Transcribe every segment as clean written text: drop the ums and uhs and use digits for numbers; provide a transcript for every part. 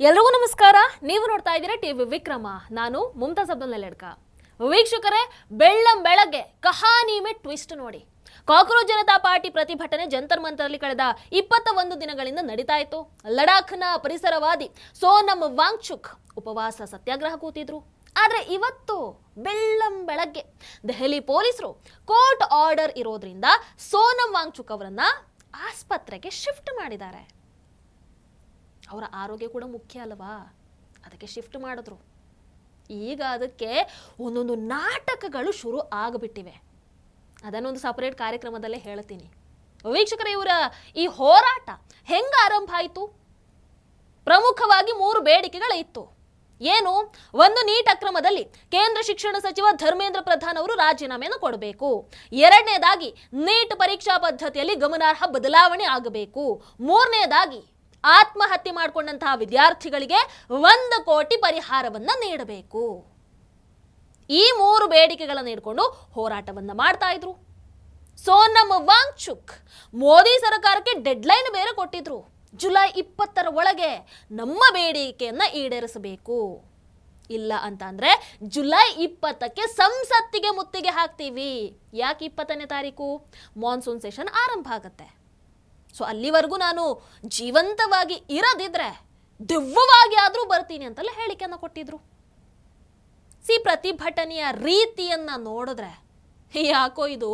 ಎಲ್ರಿಗೂ ನಮಸ್ಕಾರ. ನೀವು ನೋಡ್ತಾ ಇದ್ದೀರಾ ಟಿವಿ ವಿಕ್ರಮ. ನಾನು ಮುಮ್ತಾಜ್ ಅಬ್ದುಲ್ ನೆಲೆಡ್ಕ. ವೀಕ್ಷಕರೇ, ಬೆಳ್ಳಂಬೆಳಗ್ಗೆ ಕಹಾನಿ ಮೇ ಟ್ವಿಸ್ಟ್ ನೋಡಿ. ಕಾಕ್ರೋಚ್ ಜನತಾ ಪಾರ್ಟಿ ಪ್ರತಿಭಟನೆ ಜಂತರ್ ಮಂತರ್ಲಿ ಕಳೆದ 21 ದಿನಗಳಿಂದ ನಡೀತಾ ಇತ್ತು. ಲಡಾಖ್ನ ಪರಿಸರವಾದಿ ಸೋನಮ್ ವಾಂಗ್ಚುಕ್ ಉಪವಾಸ ಸತ್ಯಾಗ್ರಹ ಕೂತಿದ್ರು. ಆದ್ರೆ ಇವತ್ತು ಬೆಳ್ಳಂಬೆಳಗ್ಗೆ ದೆಹಲಿ ಪೊಲೀಸರು ಕೋರ್ಟ್ ಆರ್ಡರ್ ಇರೋದ್ರಿಂದ ಸೋನಮ್ ವಾಂಗ್ಚುಕ್ ಅವರನ್ನ ಆಸ್ಪತ್ರೆಗೆ ಶಿಫ್ಟ್ ಮಾಡಿದ್ದಾರೆ. ಅವರ ಆರೋಗ್ಯ ಕೂಡ ಮುಖ್ಯ ಅಲ್ವಾ, ಅದಕ್ಕೆ ಶಿಫ್ಟ್ ಮಾಡಿದ್ರು. ಈಗ ಅದಕ್ಕೆ ಒಂದೊಂದು ನಾಟಕಗಳು ಶುರು ಆಗಿಬಿಟ್ಟಿವೆ. ಅದನ್ನೊಂದು ಸಪರೇಟ್ ಕಾರ್ಯಕ್ರಮದಲ್ಲೇ ಹೇಳ್ತೀನಿ. ವೀಕ್ಷಕರೇ, ಇವರ ಈ ಹೋರಾಟ ಹೆಂಗ ಆರಂಭ ಆಯಿತು? ಪ್ರಮುಖವಾಗಿ 3 ಬೇಡಿಕೆಗಳು ಇತ್ತು. ಏನು? ಒಂದು, ನೀಟ್ ಅಕ್ರಮದಲ್ಲಿ ಕೇಂದ್ರ ಶಿಕ್ಷಣ ಸಚಿವ ಧರ್ಮೇಂದ್ರ ಪ್ರಧಾನ್ ಅವರು ರಾಜೀನಾಮೆಯನ್ನು ಕೊಡಬೇಕು. ಎರಡನೇದಾಗಿ, ನೀಟ್ ಪರೀಕ್ಷಾ ಪದ್ಧತಿಯಲ್ಲಿ ಗಮನಾರ್ಹ ಬದಲಾವಣೆ ಆಗಬೇಕು. ಮೂರನೇದಾಗಿ, ಆತ್ಮಹತ್ಯೆ ಮಾಡಿಕೊಂಡಂತಹ ವಿದ್ಯಾರ್ಥಿಗಳಿಗೆ 1 ಕೋಟಿ ಪರಿಹಾರವನ್ನ ನೀಡಬೇಕು. ಈ 3 ಬೇಡಿಕೆಗಳನ್ನು ಇಟ್ಕೊಂಡು ಹೋರಾಟವನ್ನ ಮಾಡ್ತಾ ಇದ್ರು. ಸೋನಮ್ ವಾಂಗ್ಚುಕ್ ಮೋದಿ ಸರ್ಕಾರಕ್ಕೆ ಡೆಡ್ಲೈನ್ ಬೇರೆ ಕೊಟ್ಟಿದ್ರು. ಜುಲೈ 20ರ ಒಳಗೆ ನಮ್ಮ ಬೇಡಿಕೆಯನ್ನ ಈಡೇರಿಸಬೇಕು, ಇಲ್ಲ ಅಂತ ಅಂದ್ರೆ ಜುಲೈ 20ಕ್ಕೆ ಸಂಸತ್ತಿಗೆ ಮುತ್ತಿಗೆ ಹಾಕ್ತೀವಿ. ಯಾಕೆ 20ನೇ ತಾರೀಕು? ಮಾನ್ಸೂನ್ ಸೆಷನ್ ಆರಂಭ ಆಗತ್ತೆ. ಸೊ ಅಲ್ಲಿವರೆಗೂ ನಾನು ಜೀವಂತವಾಗಿ ಇರದಿದ್ರೆ ದಿವ್ಯವಾಗಿ ಆದ್ರೂ ಬರ್ತೀನಿ ಅಂತೆಲ್ಲ ಹೇಳಿಕೆಯನ್ನ ಕೊಟ್ಟಿದ್ರು. ಪ್ರತಿಭಟನೆಯ ರೀತಿಯನ್ನ ನೋಡಿದ್ರೆ ಯಾಕೋ ಇದು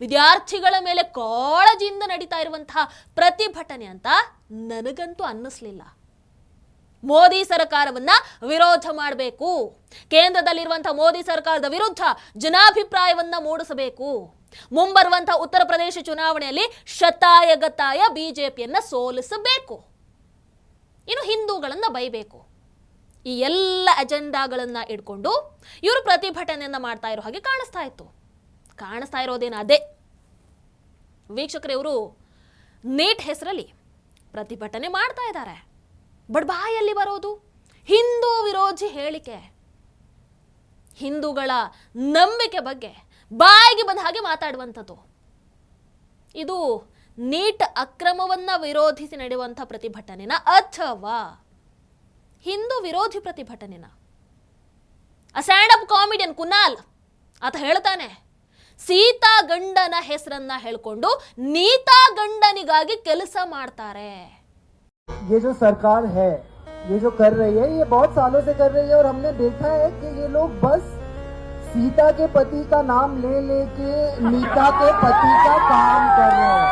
ವಿದ್ಯಾರ್ಥಿಗಳ ಮೇಲೆ ಕಾಳಜಿಯಿಂದ ನಡೀತಾ ಇರುವಂತಹ ಪ್ರತಿಭಟನೆ ಅಂತ ನನಗಂತೂ ಅನ್ನಿಸ್ಲಿಲ್ಲ. ಮೋದಿ ಸರ್ಕಾರವನ್ನ ವಿರೋಧ ಮಾಡಬೇಕು, ಕೇಂದ್ರದಲ್ಲಿರುವಂತಹ ಮೋದಿ ಸರ್ಕಾರದ ವಿರುದ್ಧ ಜನಾಭಿಪ್ರಾಯವನ್ನ ಮೂಡಿಸಬೇಕು, ಮುಂಬರುವಂತಹ ಉತ್ತರ ಪ್ರದೇಶ ಚುನಾವಣೆಯಲ್ಲಿ ಶತಾಯಗತಾಯ ಬಿಜೆಪಿಯನ್ನ ಸೋಲಿಸಬೇಕು, ಇನ್ನು ಹಿಂದೂಗಳನ್ನ ಬೈಬೇಕು. ಈ ಎಲ್ಲ ಅಜೆಂಡಾಗಳನ್ನ ಇಟ್ಕೊಂಡು ಇವರು ಪ್ರತಿಭಟನೆಯನ್ನ ಮಾಡ್ತಾ ಇರೋ ಹಾಗೆ ಕಾಣಿಸ್ತಾ ಇರೋದೇನು ಅದೇ. ವೀಕ್ಷಕರು, ಇವರು ನೀಟ್ ಹೆಸರಲ್ಲಿ ಪ್ರತಿಭಟನೆ ಮಾಡ್ತಾ ಇದ್ದಾರೆ. ಬಟ್ ಬಾಯಲ್ಲಿ ಬರೋದು ಹಿಂದೂ ವಿರೋಧಿ ಹೇಳಿಕೆ, ಹಿಂದೂಗಳ ನಂಬಿಕೆ ಬಗ್ಗೆ ಬಾಯಿಗೆ ಬಂದ ಹಾಗೆ ಮಾತಾಡುವಂಥದ್ದು. ಇದು ನೀಟ್ ಅಕ್ರಮವನ್ನ ವಿರೋಧಿಸಿ ನಡೆಯುವಂಥ ಪ್ರತಿಭಟನೆನ ಅಥವಾ ಹಿಂದೂ ವಿರೋಧಿ ಪ್ರತಿಭಟನೆನ? ಸ್ಟ್ಯಾಂಡ್ ಅಪ್ ಕಾಮಿಡಿಯನ್ ಕುನಾಲ್ ಆತ ಹೇಳ್ತಾನೆ, ಸೀತಾ ಗಂಡನ ಹೆಸರನ್ನ ಹೇಳ್ಕೊಂಡು ನೀತಾ ಗಂಡನಿಗಾಗಿ ಕೆಲಸ ಮಾಡ್ತಾರೆ. ये जो सरकार है, ये जो कर रही है, ये बहुत सालों से कर रही है और हमने देखा है कि ये लोग बस सीता के पति का नाम ले लेके नीता के पति का काम कर रहे हैं.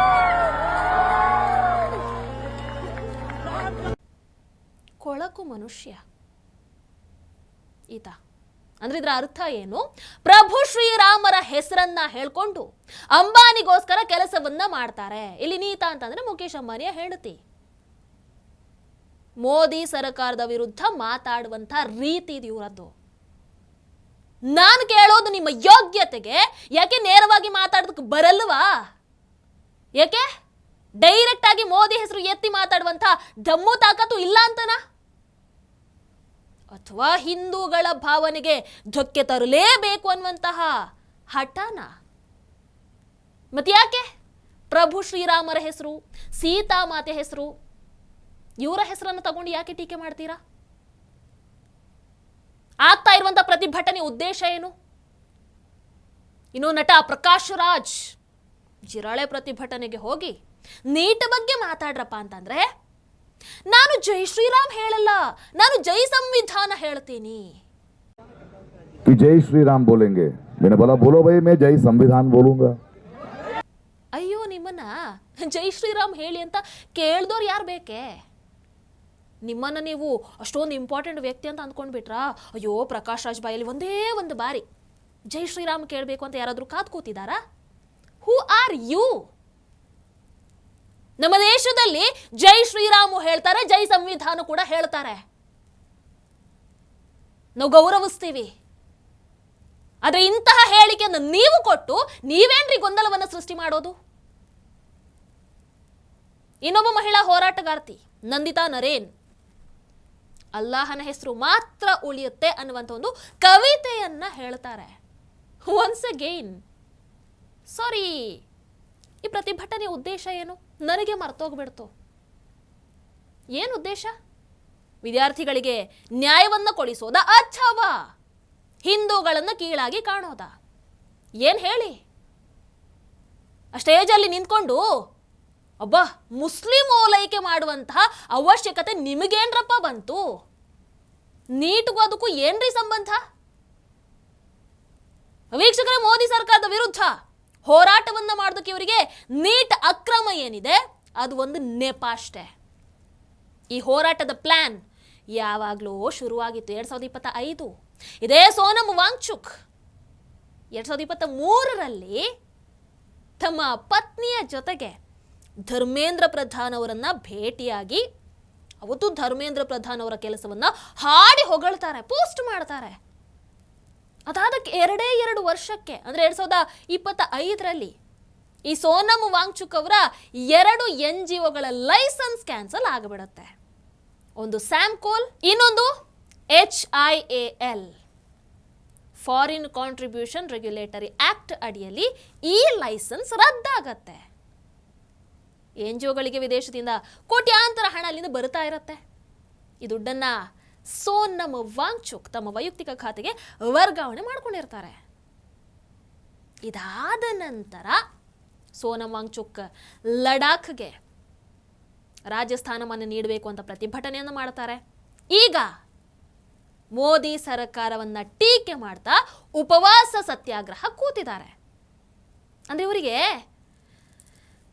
ಕೊಳಕು ಮನುಷ್ಯ ಈತ ಅಂದ್ರೆ ಇದರ ಅರ್ಥ ಏನು? ಪ್ರಭು ಶ್ರೀರಾಮರ ಹೆಸರನ್ನ ಹೇಳ್ಕೊಂಡು ಅಂಬಾನಿಗೋಸ್ಕರ ಕೆಲಸವನ್ನ ಮಾಡ್ತಾರೆ. ಇಲ್ಲಿ ನೀತಾ ಅಂತಂದ್ರೆ ಮುಖೇಶ್ ಅಂಬಾನಿಯ ಹೆಂಡತಿ. ಮೋದಿ ಸರ್ಕಾರದ ವಿರುದ್ಧ ಮಾತಾಡುವಂತ ರೀತಿ ಇದು ಇವರದ್ದು. ನಾನು ಕೇಳೋದು ನಿಮ್ಮ ಯೋಗ್ಯತೆಗೆ ಯಾಕೆ ನೇರವಾಗಿ ಮಾತಾಡೋದಕ್ಕೆ ಬರಲ್ವಾ? ಯಾಕೆ ಡೈರೆಕ್ಟ್ ಆಗಿ ಮೋದಿ ಹೆಸರು ಎತ್ತಿ ಮಾತಾಡುವಂತ ದಮ್ಮು ತಾಕತ್ತು ಇಲ್ಲ ಅಂತನಾ? ಅಥವಾ ಹಿಂದೂಗಳ ಭಾವನೆಗೆ ಧಕ್ಕೆ ತರಲೇಬೇಕು ಅನ್ನುವಂತಹ ಹಠನ? ಮತ್ತೆ ಯಾಕೆ ಪ್ರಭು ಶ್ರೀರಾಮರ ಹೆಸರು, ಸೀತಾ ಮಾತೆ ಹೆಸರು, ಇವರ ಹೆಸರನ್ನು ತಗೊಂಡು ಯಾಕೆ ಟೀಕೆ ಮಾಡ್ತೀರಾ? ಆಗ್ತಾ ಇರುವಂತಹ ಪ್ರತಿಭಟನೆ ಉದ್ದೇಶ ಏನು? ಇನ್ನು ನಟ ಪ್ರಕಾಶ್ ರಾಜ್ ಜಿರಾಳೆ ಪ್ರತಿಭಟನೆಗೆ ಹೋಗಿ ನೀಟ್ ಬಗ್ಗೆ ಮಾತಾಡ್ರಪ್ಪ ಅಂತಂದ್ರೆ, ನಾನು ಜೈ ಶ್ರೀರಾಮ್ ಹೇಳಲ್ಲ, ನಾನು ಜೈ ಸಂವಿಧಾನ ಹೇಳ್ತೀನಿ. जय श्री राम बोलेंगे, मैंने बोला बोलो भाई, मैं जय संविधान बोलूंगा. ಅಯ್ಯೋ, ನಿಮ್ಮನ್ನ ಜೈ ಶ್ರೀರಾಮ್ ಹೇಳಿ ಅಂತ ಕೇಳ್ದವ್ರು ಯಾರು ಬೇಕೆ? ನಿಮ್ಮನ್ನ ನೀವು ಅಷ್ಟೊಂದು ಇಂಪಾರ್ಟೆಂಟ್ ವ್ಯಕ್ತಿ ಅಂತ ಅಂದ್ಕೊಂಡ್ಬಿಟ್ರಾ? ಅಯ್ಯೋ, ಪ್ರಕಾಶ್ ರಾಜ್ ಬಾಯಲ್ಲಿ ಒಂದೇ ಒಂದು ಬಾರಿ ಜೈ ಶ್ರೀರಾಮ್ ಕೇಳಬೇಕು ಅಂತ ಯಾರಾದ್ರೂ ಕಾದ್ ಕೂತಿದಾರಾ? Who are you? ನಮ್ಮ ದೇಶದಲ್ಲಿ ಜೈ ಶ್ರೀರಾಮು ಹೇಳ್ತಾರೆ, ಜೈ ಸಂವಿಧಾನ ಕೂಡ ಹೇಳ್ತಾರೆ. ನಾವು ಗೌರವಿಸ್ತೀವಿ. ಆದ್ರೆ ಇಂತಹ ಹೇಳಿಕೆಯನ್ನು ನೀವು ಕೊಟ್ಟು ನೀವೇನ್ರಿ ಗೊಂದಲವನ್ನ ಸೃಷ್ಟಿ ಮಾಡೋದು? ಇನ್ನೊಬ್ಬ ಮಹಿಳಾ ಹೋರಾಟಗಾರ್ತಿ ನಂದಿತಾ ನರೇನ್ ಅಲ್ಲಾಹನ ಹೆಸರು ಮಾತ್ರ ಉಳಿಯುತ್ತೆ ಅನ್ನುವಂಥ ಒಂದು ಕವಿತೆಯನ್ನ ಹೇಳ್ತಾರೆ. ಒನ್ಸ್ ಅಗೈನ್ ಸಾರಿ, ಈ ಪ್ರತಿಭಟನೆ ಉದ್ದೇಶ ಏನು? ನನಗೆ ಮರ್ತೋಗ್ಬಿಡ್ತು. ಏನು ಉದ್ದೇಶ? ವಿದ್ಯಾರ್ಥಿಗಳಿಗೆ ನ್ಯಾಯವನ್ನು ಕೊಡಿಸೋದ ಅಥವಾ ಹಿಂದೂಗಳನ್ನು ಕೀಳಾಗಿ ಕಾಣೋದ? ಏನು ಹೇಳಿ? ಆ ಸ್ಟೇಜಲ್ಲಿ ನಿಂತ್ಕೊಂಡು ಒಬ್ಬ ಮುಸ್ಲಿಂ ಓಲೈಕೆ ಮಾಡುವಂತಹ ಅವಶ್ಯಕತೆ ನಿಮಗೇನ್ರಪ್ಪ ಬಂತು? ನೀಟ್ಗೂ ಅದಕ್ಕೂ ಏನ್ರಿ ಸಂಬಂಧ? ವೀಕ್ಷಕರೇ, ಮೋದಿ ಸರ್ಕಾರದ ವಿರುದ್ಧ ಹೋರಾಟವನ್ನ ಮಾಡೋದಕ್ಕೆ ಇವರಿಗೆ ನೀಟ್ ಅಕ್ರಮ ಏನಿದೆ ಅದು ಒಂದು ನೆಪ ಅಷ್ಟೇ. ಈ ಹೋರಾಟದ ಪ್ಲಾನ್ ಯಾವಾಗಲೂ ಶುರುವಾಗಿತ್ತು 2025. ಇದೇ ಸೋನಮ್ ವಾಂಗ್ಚುಕ್ 2023ರಲ್ಲಿ ತಮ್ಮ ಪತ್ನಿಯ ಜೊತೆಗೆ ಧರ್ಮೇಂದ್ರ ಪ್ರಧಾನ್ ಅವರನ್ನ ಭೇಟಿಯಾಗಿ ಅವತ್ತು ಧರ್ಮೇಂದ್ರ ಪ್ರಧಾನ್ ಅವರ ಕೆಲಸವನ್ನ ಹಾಡಿ ಹೊಗಳ್ತಾರೆ, ಪೋಸ್ಟ್ ಮಾಡ್ತಾರೆ. ಅದಾದಕ್ಕೆ 2 ವರ್ಷಕ್ಕೆ ಅಂದರೆ 2025ರಲ್ಲಿ ಈ ಸೋನಮ್ ವಾಂಗ್ಚುಕ್ ಅವರ 2 NGOಗಳ ಲೈಸೆನ್ಸ್ ಕ್ಯಾನ್ಸಲ್ ಆಗಿಬಿಡುತ್ತೆ. ಒಂದು ಸ್ಯಾಮ್ಕೋಲ್, ಇನ್ನೊಂದು HIAL, foreign contribution regulatory act ಅಡಿಯಲ್ಲಿ ಈ ಲೈಸೆನ್ಸ್ ರದ್ದಾಗತ್ತೆ. NGOಗಳಿಗೆ ವಿದೇಶದಿಂದ ಕೋಟ್ಯಾಂತರ ಹಣ ಅಲ್ಲಿಂದ ಬರ್ತಾ ಇರುತ್ತೆ. ಈ ದುಡ್ಡನ್ನ ಸೋನಮ್ ವಾಂಗ್ಚುಕ್ ತಮ್ಮ ವೈಯಕ್ತಿಕ ಖಾತೆಗೆ ವರ್ಗಾವಣೆ ಮಾಡ್ಕೊಂಡಿರ್ತಾರೆ. ಇದಾದ ನಂತರ ಸೋನಮ್ ವಾಂಗ್ಚುಕ್ ಲಡಾಖ್ಗೆ ರಾಜಸ್ಥಾನವನ್ನು ನೀಡಬೇಕು ಅಂತ ಪ್ರತಿಭಟನೆಯನ್ನು ಮಾಡ್ತಾರೆ. ಈಗ ಮೋದಿ ಸರ್ಕಾರವನ್ನ ಟೀಕೆ ಮಾಡ್ತಾ ಉಪವಾಸ ಸತ್ಯಾಗ್ರಹ ಕೂತಿದ್ದಾರೆ. ಅಂದ್ರೆ ಇವರಿಗೆ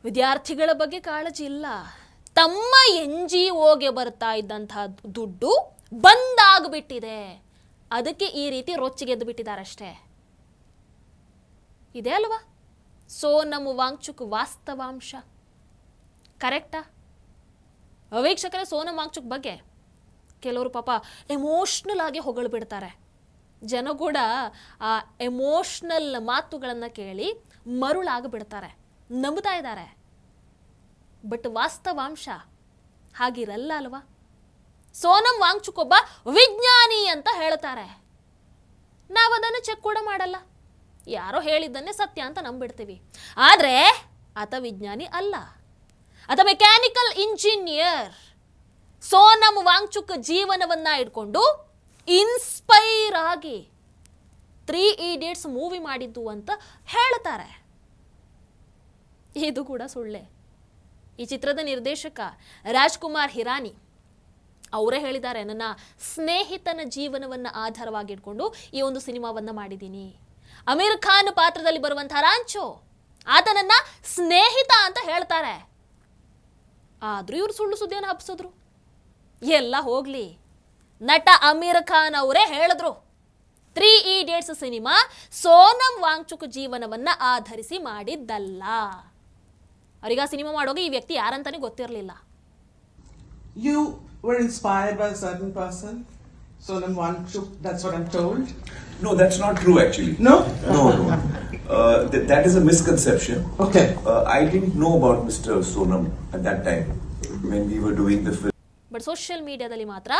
ವಿದ್ಯಾರ್ಥಿಗಳ ಬಗ್ಗೆ ಕಾಳಜಿ ಇಲ್ಲ. ತಮ್ಮ NGOಗೆ ಬರ್ತಾ ಇದ್ದಂತಹ ದುಡ್ಡು ಬಂದಾಗ್ಬಿಟ್ಟಿದೆ, ಅದಕ್ಕೆ ಈ ರೀತಿ ರೊಚ್ಚಿಗೆದ್ದು ಬಿಟ್ಟಿದ್ದಾರಷ್ಟೇ. ಇದೆ ಅಲ್ವಾ ಸೋನಮ್ ವಾಂಗ್ಚುಕ್ ವಾಸ್ತವಾಂಶ? ಕರೆಕ್ಟಾ? ವೀಕ್ಷಕರೇ, ಸೋನಮ್ ವಾಂಗ್ಚುಕ್ ಬಗ್ಗೆ ಕೆಲವರು ಪಾಪ ಎಮೋಷ್ನಲ್ ಆಗಿ ಹೊಗಳು ಬಿಡ್ತಾರೆ. ಜನ ಕೂಡ ಆ ಎಮೋಷ್ನಲ್ ಮಾತುಗಳನ್ನು ಕೇಳಿ ಮರುಳಾಗಿ ಬಿಡ್ತಾರೆ, ನಂಬ್ತಾ ಇದ್ದಾರೆ. ಬಟ್ ವಾಸ್ತವಾಂಶ ಹಾಗಿರಲ್ಲ ಅಲ್ವಾ? ಸೋನಮ್ ವಾಂಗ್ಚುಕ್ ಒಬ್ಬ ವಿಜ್ಞಾನಿ ಅಂತ ಹೇಳ್ತಾರೆ. ನಾವು ಅದನ್ನು ಚೆಕ್ ಕೂಡ ಮಾಡಲ್ಲ, ಯಾರೋ ಹೇಳಿದ್ದನ್ನೇ ಸತ್ಯ ಅಂತ ನಂಬಿಡ್ತೀವಿ. ಆದರೆ ಆತ ವಿಜ್ಞಾನಿ ಅಲ್ಲ, ಆತ ಮೆಕ್ಯಾನಿಕಲ್ ಇಂಜಿನಿಯರ್. ಸೋನಮ್ ವಾಂಗ್ಚುಕ್ ಜೀವನವನ್ನ ಇಟ್ಕೊಂಡು ಇನ್ಸ್ಪೈರ್ ಆಗಿ 3 Idiots ಮೂವಿ ಮಾಡಿದ್ದು ಅಂತ ಹೇಳ್ತಾರೆ. ಇದು ಕೂಡ ಸುಳ್ಳೆ. ಈ ಚಿತ್ರದ ನಿರ್ದೇಶಕ ರಾಜ್ಕುಮಾರ್ ಹಿರಾನಿ ಅವರೇ ಹೇಳಿದ್ದಾರೆ, ನನ್ನ ಸ್ನೇಹಿತನ ಜೀವನವನ್ನು ಆಧಾರವಾಗಿಟ್ಕೊಂಡು ಈ ಒಂದು ಸಿನಿಮಾವನ್ನ ಮಾಡಿದ್ದೀನಿ. ಅಮೀರ್ ಖಾನ್ ಪಾತ್ರದಲ್ಲಿ ಬರುವಂತಹ ರಾಂಚೋ ಆತನನ್ನ ಸ್ನೇಹಿತ ಅಂತ ಹೇಳ್ತಾರೆ. ಆದ್ರೂ ಇವರು ಸುಳ್ಳು ಸುದ್ದಿಯನ್ನು ಹಬ್ಸಿದ್ರು. ಎಲ್ಲ ಹೋಗ್ಲಿ, ನಟ ಅಮೀರ್ ಖಾನ್ ಅವರೇ ಹೇಳಿದ್ರು 3 Idiots ಸಿನಿಮಾ ಸೋನಮ್ ವಾಂಗ್ಚುಕ್ ಜೀವನವನ್ನ ಆಧರಿಸಿ ಮಾಡಿದ್ದಲ್ಲ. ಅವರಿಗೆ ಆ ಸಿನಿಮಾ ಮಾಡೋಕೆ ಈ ವ್ಯಕ್ತಿ ಯಾರಂತಾನೆ ಗೊತ್ತಿರಲಿಲ್ಲ. You were inspired by a certain person, Sonam Wangchuk, that's what I'm told. No, that's not true actually. No? No. That is a misconception. Okay. I didn't know about Mr. Sonam at that time when we were doing the film. But social ಮೀಡಿಯಾದಲ್ಲಿ ಮಾತ್ರ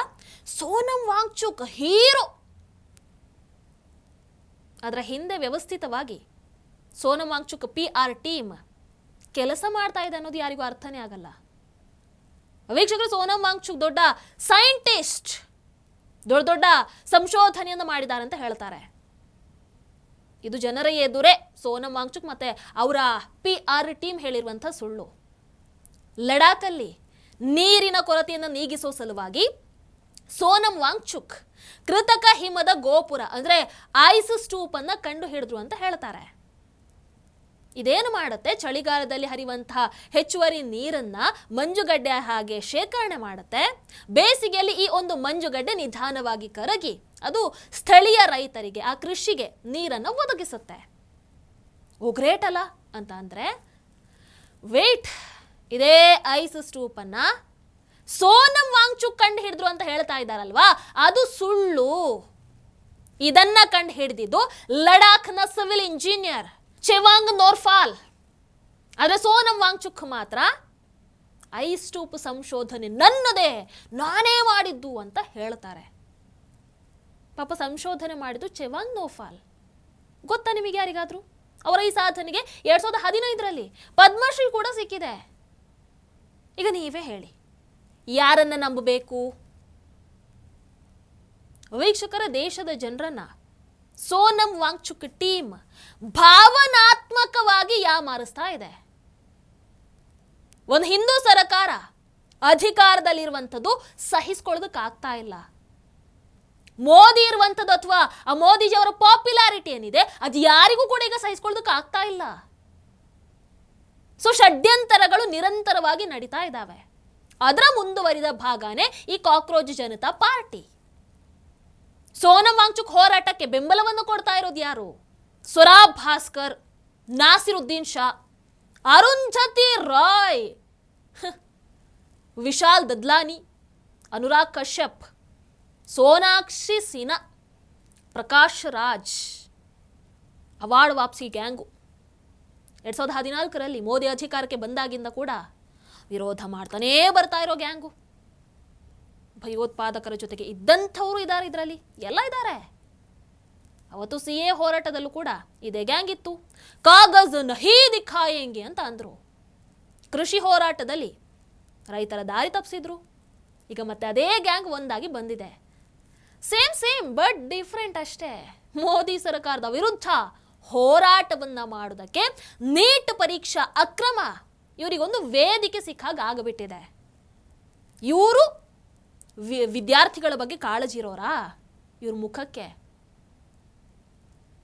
Sonam Wangchuk hero. ಅದರ ಹಿಂದೆ ವ್ಯವಸ್ಥಿತವಾಗಿ Sonam Wangchuk PR team ಕೆಲಸ ಮಾಡ್ತಾ ಇದೆ ಅನ್ನೋದು ಯಾರಿಗೂ ಅರ್ಥನೇ ಆಗಲ್ಲ. ವೀಕ್ಷಕರು, ಸೋನಮ್ ವಾಂಗ್ಚುಕ್ ದೊಡ್ಡ ಸೈಂಟಿಸ್ಟ್, ದೊಡ್ಡ ಸಂಶೋಧನೆಯನ್ನು ಮಾಡಿದ್ದಾರೆ ಅಂತ ಹೇಳ್ತಾರೆ. ಇದು ಜನರ ಎದುರೇ ಸೋನಮ್ ವಾಂಗ್ಚುಕ್ ಮತ್ತೆ ಅವರ PR ಟೀಮ್ ಹೇಳಿರುವಂಥ ಸುಳ್ಳು. ಲಡಾಖಲ್ಲಿ ನೀರಿನ ಕೊರತೆಯನ್ನು ನೀಗಿಸೋ ಸಲುವಾಗಿ ಸೋನಮ್ ವಾಂಗ್ಚುಕ್ ಕೃತಕ ಹಿಮದ ಗೋಪುರ ಅಂದ್ರೆ ಐಸ್ ಸ್ಟೂಪ್ ಅನ್ನ ಕಂಡು ಹಿಡಿದ್ರು ಅಂತ ಹೇಳ್ತಾರೆ. ಇದೇನು ಮಾಡುತ್ತೆ, ಚಳಿಗಾಲದಲ್ಲಿ ಹರಿಯುವಂತಹ ಹೆಚ್ಚುವರಿ ನೀರನ್ನ ಮಂಜುಗಡ್ಡೆ ಹಾಗೆ ಶೇಖರಣೆ ಮಾಡುತ್ತೆ. ಬೇಸಿಗೆಯಲ್ಲಿ ಈ ಒಂದು ಮಂಜುಗಡ್ಡೆ ನಿಧಾನವಾಗಿ ಕರಗಿ ಅದು ಸ್ಥಳೀಯ ರೈತರಿಗೆ, ಆ ಕೃಷಿಗೆ ನೀರನ್ನು ಒದಗಿಸುತ್ತೆ. ಓ ಗ್ರೇಟ್ ಅಲ್ಲ ಅಂತ ಅಂದ್ರೆ ವೇಟ್, ಇದೇ ಐಸ್ ಸ್ಟೂಪ್ ಅನ್ನ ಸೋನಮ್ ವಾಂಗ್ಚುಕ್ ಕಂಡು ಹಿಡಿದ್ರು ಅಂತ ಹೇಳ್ತಾ ಇದ್ದಾರಲ್ವಾ, ಅದು ಸುಳ್ಳು. ಇದನ್ನ ಕಂಡು ಹಿಡಿದಿದ್ದು ಲಡಾಖ್ನ ಸಿವಿಲ್ ಇಂಜಿನಿಯರ್ ಚೆವಾಂಗ್ ನೋರ್ಫಾಲ್. ಆದರೆ ಸೋನಮ್ ವಾಂಗ್ಚುಕ್ ಮಾತ್ರ ಐಸ್ ಸ್ಟೂಪ್ ಸಂಶೋಧನೆ ನನ್ನದೇ, ನಾನೇ ಮಾಡಿದ್ದು ಅಂತ ಹೇಳ್ತಾರೆ. ಪಾಪ ಸಂಶೋಧನೆ ಮಾಡಿದ್ದು ಚೆವಾಂಗ್ ನೋರ್ಫಾಲ್. ಗೊತ್ತಾ ನಿಮಗೆ ಯಾರಿಗಾದ್ರು? ಅವರ ಈ ಸಾಧನೆಗೆ 2015ರಲ್ಲಿ ಪದ್ಮಶ್ರೀ ಕೂಡ ಸಿಕ್ಕಿದೆ. ಈಗ ನೀವೇ ಹೇಳಿ, ಯಾರನ್ನ ನಂಬಬೇಕು? ವೀಕ್ಷಕರ, ದೇಶದ ಜನರನ್ನ ಸೋನಂ ವಾಂಗ್ಚುಕ್ ಟೀಮ್ ಭಾವನಾತ್ಮಕವಾಗಿ ಯಾಮಾರಿಸ್ತಾ ಇದೆ. ಒಂದು ಹಿಂದೂ ಸರ್ಕಾರ ಅಧಿಕಾರದಲ್ಲಿರುವಂಥದ್ದು ಸಹಿಸ್ಕೊಳ್ಳೋದಕ್ಕಾಗ್ತಾ ಇಲ್ಲ. ಮೋದಿ ಇರುವಂಥದ್ದು ಅಥವಾ ಆ ಮೋದಿಜಿ ಅವರ ಪಾಪ್ಯುಲಾರಿಟಿ ಏನಿದೆ ಅದು ಯಾರಿಗೂ ಕೂಡ ಈಗ ಸಹಿಸ್ಕೊಳ್ಳೋದಕ್ಕೆ ಆಗ್ತಾ ಇಲ್ಲ. ಸೊ ಷಡ್ಯಂತರಗಳು ನಿರಂತರವಾಗಿ ನಡೀತಾ ಇದ್ದಾವೆ. ಅದರ ಮುಂದುವರಿದ ಭಾಗನೇ ಈ ಕಾಕ್ರೋಚ್ ಜನತಾ ಪಾರ್ಟಿ. ಸೋನಂ ವಾಂಗ್ಚುಕ್ ಹೋರಾಟಕ್ಕೆ ಬೆಂಬಲವನ್ನು ಕೊಡ್ತಾ ಇರೋದು ಯಾರು? ಸೊರಾಬ್ ಭಾಸ್ಕರ್, ನಾಸಿರುದ್ದೀನ್ ಶಾ, ಅರುಂಧತಿ ರಾಯ್, ವಿಶಾಲ್ ದದ್ಲಾನಿ, ಅನುರಾಗ್ ಕಶ್ಯಪ್, ಸೋನಾಕ್ಷಿ ಸಿನ್ಹಾ, ಪ್ರಕಾಶ್ ರಾಜ್. ಅವಾರ್ಡ್ ವಾಪಸಿ ಗ್ಯಾಂಗು 2014ರಲ್ಲಿ ಮೋದಿ ಅಧಿಕಾರಕ್ಕೆ ಬಂದಾಗಿಂದ ಕೂಡ ವಿರೋಧ ಮಾಡ್ತಾನೇ ಬರ್ತಾ ಇರೋ ಗ್ಯಾಂಗು. ಭಯೋತ್ಪಾದಕರ ಜೊತೆಗೆ ಇದ್ದಂಥವರು ಇದ್ದಾರೆ, ಇದರಲ್ಲಿ ಎಲ್ಲ ಇದ್ದಾರೆ. ಅವತ್ತು CA ಹೋರಾಟದಲ್ಲೂ ಕೂಡ ಇದೇ ಗ್ಯಾಂಗ್ ಇತ್ತು. ಕಾಗಜ್ ನಹೀ ದಿಖಾಯೇಂಗೆ ಅಂತ ಅಂದ್ರು. ಕೃಷಿ ಹೋರಾಟದಲ್ಲಿ ರೈತರ ದಾರಿ ತಪ್ಪಿಸಿದ್ರು. ಈಗ ಮತ್ತೆ ಅದೇ ಗ್ಯಾಂಗ್ ಒಂದಾಗಿ ಬಂದಿದೆ. ಸೇಮ್ ಬಟ್ ಡಿಫ್ರೆಂಟ್ ಅಷ್ಟೇ. ಮೋದಿ ಸರ್ಕಾರದ ವಿರುದ್ಧ ಹೋರಾಟವನ್ನ ಮಾಡೋದಕ್ಕೆ ನೀಟ್ ಪರೀಕ್ಷಾ ಅಕ್ರಮ ಇವರಿಗೊಂದು ವೇದಿಕೆ ಸಿಕ್ಕಾಗ ಆಗಿಬಿಟ್ಟಿದೆ. ಇವರು ವಿದ್ಯಾರ್ಥಿಗಳ ಬಗ್ಗೆ ಕಾಳಜಿ ಇರೋರಾ? ಇವ್ರ ಮುಖಕ್ಕೆ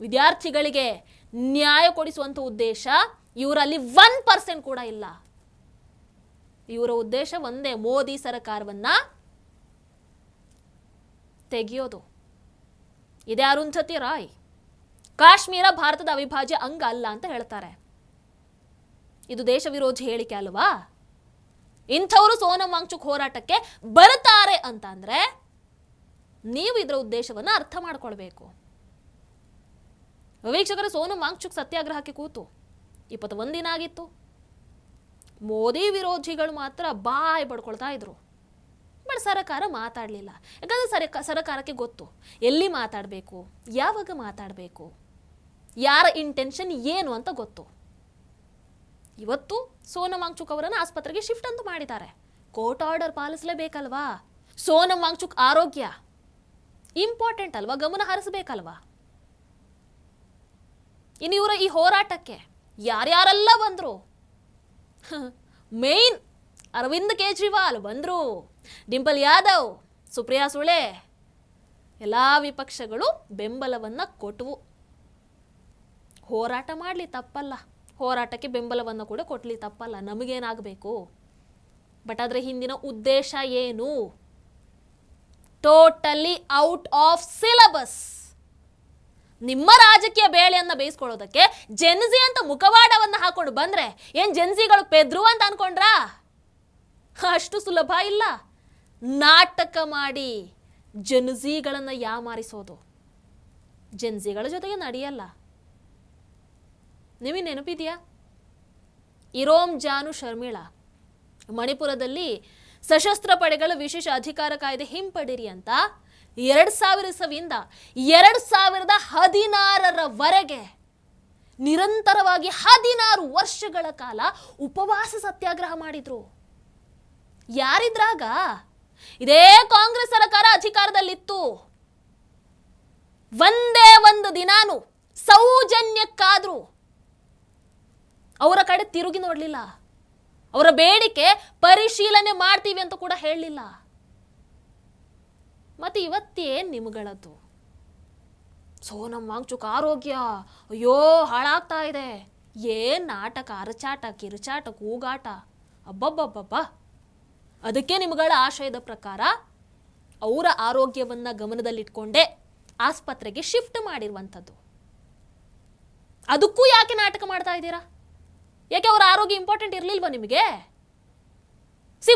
ವಿದ್ಯಾರ್ಥಿಗಳಿಗೆ ನ್ಯಾಯ ಕೊಡಿಸುವಂಥ ಉದ್ದೇಶ ಇವರಲ್ಲಿ 1% ಕೂಡ ಇಲ್ಲ. ಇವರ ಉದ್ದೇಶ ಒಂದೇ, ಮೋದಿ ಸರ್ಕಾರವನ್ನ ತೆಗೆಯೋದು. ಇದೇ ಅರುಂಧತಿ ರಾಯ್ ಕಾಶ್ಮೀರ ಭಾರತದ ಅವಿಭಾಜ್ಯ ಅಂಗ ಅಲ್ಲ ಅಂತ ಹೇಳ್ತಾರೆ. ಇದು ದೇಶ ವಿರೋಧಿ ಹೇಳಿಕೆ ಅಲ್ವಾ? ಇಂಥವರು ಸೋನಂ ವಾಂಗ್ಚುಕ್ ಹೋರಾಟಕ್ಕೆ ಬರ್ತಾರೆ ಅಂತ ಅಂದ್ರೆ ನೀವು ಇದರ ಉದ್ದೇಶವನ್ನು ಅರ್ಥ ಮಾಡ್ಕೊಳ್ಬೇಕು. ವೀಕ್ಷಕರು, ಸೋನಂ ವಾಂಗ್ಚುಕ್ ಸತ್ಯಾಗ್ರಹಕ್ಕೆ ಕೂತು 21 ದಿನ ಆಗಿತ್ತು. ಮೋದಿ ವಿರೋಧಿಗಳು ಮಾತ್ರ ಬಾಯ್ ಬಡ್ಕೊಳ್ತಾ ಇದ್ರು. ಬಟ್ ಸರ್ಕಾರ ಮಾತಾಡಲಿಲ್ಲ. ಯಾಕಂದ್ರೆ ಸರ್ಕಾರಕ್ಕೆ ಗೊತ್ತು ಎಲ್ಲಿ ಮಾತಾಡಬೇಕು, ಯಾವಾಗ ಮಾತಾಡಬೇಕು, ಯಾರ ಇಂಟೆನ್ಷನ್ ಏನು ಅಂತ ಗೊತ್ತು. ಇವತ್ತು ಸೋನಂ ವಾಂಗ್ಚುಕ್ ಅವರನ್ನು ಆಸ್ಪತ್ರೆಗೆ ಶಿಫ್ಟ್ ಅಂತೂ ಮಾಡಿದ್ದಾರೆ. ಕೋರ್ಟ್ ಆರ್ಡರ್ ಪಾಲಿಸಲೇಬೇಕಲ್ವಾ? ಸೋನಂ ವಾಂಗ್ಚುಕ್ ಆರೋಗ್ಯ ಇಂಪಾರ್ಟೆಂಟ್ ಅಲ್ವಾ? ಗಮನ ಹರಿಸಬೇಕಲ್ವಾ? ಇನ್ನು ಇವರ ಈ ಹೋರಾಟಕ್ಕೆ ಯಾರ್ಯಾರೆಲ್ಲ ಬಂದ್ರು? ಮೇನ್ ಅರವಿಂದ್ ಕೇಜ್ರಿವಾಲ್ ಬಂದ್ರು, ಡಿಂಪಲ್ ಯಾದವ್, ಸುಪ್ರಿಯಾ ಸುಳೆ, ಎಲ್ಲ ವಿಪಕ್ಷಗಳು ಬೆಂಬಲವನ್ನ ಕೊಟ್ಟವು. ಹೋರಾಟ ಮಾಡಲಿ ತಪ್ಪಲ್ಲ, ಹೋರಾಟಕ್ಕೆ ಬೆಂಬಲವನ್ನು ಕೂಡ ಕೊಡ್ಲಿ ತಪ್ಪಲ್ಲ, ನಮಗೇನಾಗಬೇಕು. ಬಟ್ ಅದರ ಹಿಂದಿನ ಉದ್ದೇಶ ಏನು? Totally out of syllabus. ನಿಮ್ಮ ರಾಜಕೀಯ ಬೇಳೆಯನ್ನ ಬೇಯಿಸ್ಕೊಳ್ಳೋದಕ್ಕೆ ಜೆನ್ಜಿ ಅಂತ ಮುಖವಾಡವನ್ನ ಹಾಕೊಂಡು ಬಂದ್ರೆ ಏನ್ ಜೆನ್ಜಿಗಳು ಪೆದ್ರು ಅಂತ ಅನ್ಕೊಂಡ್ರಾ? ಅಷ್ಟು ಸುಲಭ ಇಲ್ಲ. ನಾಟಕ ಮಾಡಿ ಜೆನ್ಜಿಗಳನ್ನ ಯಾಮಾರಿಸೋದು ಜೆನ್ಜಿಗಳ ಜೊತೆಗೆ ನಡೆಯಲ್ಲ. ನಿಮಗೆ ನೆನಪಿದೆಯಾ? ಇರೋಮ್ ಜಾನು ಶರ್ಮಿಳಾ ಮಣಿಪುರದಲ್ಲಿ ಸಶಸ್ತ್ರ ಪಡೆಗಳ ವಿಶೇಷ ಅಧಿಕಾರ ಕಾಯ್ದೆ ಹಿಂಪಡಿರಿ ಅಂತ 2000 ಇಸವಿಯಿಂದ 2016ರವರೆಗೆ ನಿರಂತರವಾಗಿ 16 ವರ್ಷಗಳ ಕಾಲ ಉಪವಾಸ ಸತ್ಯಾಗ್ರಹ ಮಾಡಿದ್ರು. ಯಾರಿದ್ರಾಗ? ಇದೇ ಕಾಂಗ್ರೆಸ್ ಸರ್ಕಾರ ಅಧಿಕಾರದಲ್ಲಿತ್ತು. ಒಂದೇ ಒಂದು ದಿನಾನು ಸೌಜನ್ಯಕ್ಕಾದ್ರೂ ಅವರ ಕಡೆ ತಿರುಗಿ ನೋಡಲಿಲ್ಲ. ಅವರ ಬೇಡಿಕೆ ಪರಿಶೀಲನೆ ಮಾಡ್ತೀವಿ ಅಂತ ಕೂಡ ಹೇಳಲಿಲ್ಲ. ಮತ್ತೆ ಇವತ್ತೇನ್ ನಿಮ್ಗಳದ್ದು? ಸೋನಂ ವಾಂಗ್ಚುಕ್ ಆರೋಗ್ಯ ಅಯ್ಯೋ ಹಾಳಾಗ್ತಾ ಇದೆ. ಏನ್ ನಾಟಕ, ಅರಚಾಟ, ಕಿರುಚಾಟ, ಕೂಗಾಟ, ಅಬ್ಬಬ್ಬಬ್ಬಬ್ಬ. ಅದಕ್ಕೆ ನಿಮ್ಗಳ ಆಶಯದ ಪ್ರಕಾರ ಅವರ ಆರೋಗ್ಯವನ್ನ ಗಮನದಲ್ಲಿಟ್ಕೊಂಡೇ ಆಸ್ಪತ್ರೆಗೆ ಶಿಫ್ಟ್ ಮಾಡಿರುವಂಥದ್ದು. ಅದಕ್ಕೂ ಯಾಕೆ ನಾಟಕ ಮಾಡ್ತಾ ಇದ್ದೀರಾ? ಯಾಕೆ ಅವರ ಆರೋಗ್ಯ ಇಂಪಾರ್ಟೆಂಟ್ ಇರಲಿಲ್ವಾ ನಿಮಗೆ?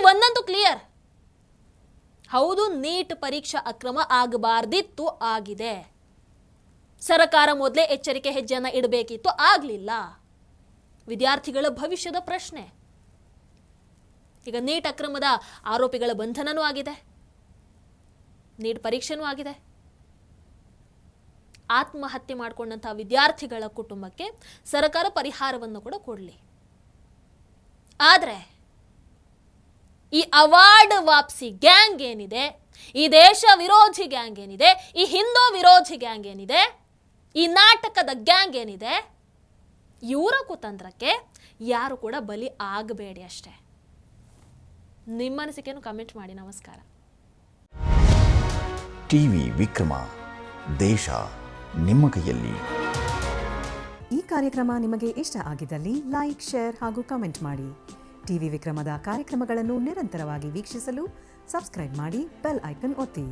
ಒಂದಂತೂ ಕ್ಲಿಯರ್, ಹೌದು, ನೀಟ್ ಪರೀಕ್ಷಾ ಅಕ್ರಮ ಆಗಬಾರ್ದಿತ್ತು, ಆಗಿದೆ. ಸರ್ಕಾರ ಮೊದಲೇ ಎಚ್ಚರಿಕೆ ಹೆಜ್ಜೆಯನ್ನು ಇಡಬೇಕಿತ್ತು, ಆಗಲಿಲ್ಲ. ವಿದ್ಯಾರ್ಥಿಗಳ ಭವಿಷ್ಯದ ಪ್ರಶ್ನೆ. ಈಗ ನೀಟ್ ಅಕ್ರಮದ ಆರೋಪಿಗಳ ಬಂಧನನೂ ಆಗಿದೆ, ನೀಟ್ ಪರೀಕ್ಷೆನೂ ಆಗಿದೆ. ಆತ್ಮಹತ್ಯೆ ಮಾಡಿಕೊಂಡಂತಹ ವಿದ್ಯಾರ್ಥಿಗಳ ಕುಟುಂಬಕ್ಕೆ ಸರ್ಕಾರ ಪರಿಹಾರವನ್ನು ಕೂಡ ಕೊಡಲಿ. ಆದರೆ ಈ ಅವಾರ್ಡ್ ವಾಪಸಿ ಗ್ಯಾಂಗ್ ಏನಿದೆ ಈ ದೇಶ ವಿರೋಧಿ ಗ್ಯಾಂಗ್ ಏನಿದೆ, ಈ ಹಿಂದೂ ವಿರೋಧಿ ಗ್ಯಾಂಗ್ ಏನಿದೆ, ಈ ನಾಟಕದ ಗ್ಯಾಂಗ್ ಏನಿದೆ, ಇವರ ಕುತಂತ್ರಕ್ಕೆ ಯಾರು ಕೂಡ ಬಲಿ ಆಗಬೇಡಿ ಅಷ್ಟೇ. ನಿಮ್ಮ ಅನಿಸಿಕೆಯನ್ನು ಕಮೆಂಟ್ ಮಾಡಿ. ನಮಸ್ಕಾರ. ಟಿವಿ ವಿಕ್ರಮ, ದೇಶ ನಿಮ್ಮ ಕೈಯಲ್ಲಿ. ಈ ಕಾರ್ಯಕ್ರಮ ನಿಮಗೆ ಇಷ್ಟ ಆಗಿದ್ದಲ್ಲಿ ಲೈಕ್, ಶೇರ್ ಹಾಗೂ ಕಮೆಂಟ್ ಮಾಡಿ. ಟಿವಿ ವಿಕ್ರಮದ ಕಾರ್ಯಕ್ರಮಗಳನ್ನು ನಿರಂತರವಾಗಿ ವೀಕ್ಷಿಸಲು ಸಬ್ಸ್ಕ್ರೈಬ್ ಮಾಡಿ, ಬೆಲ್ ಐಕನ್ ಒತ್ತಿ.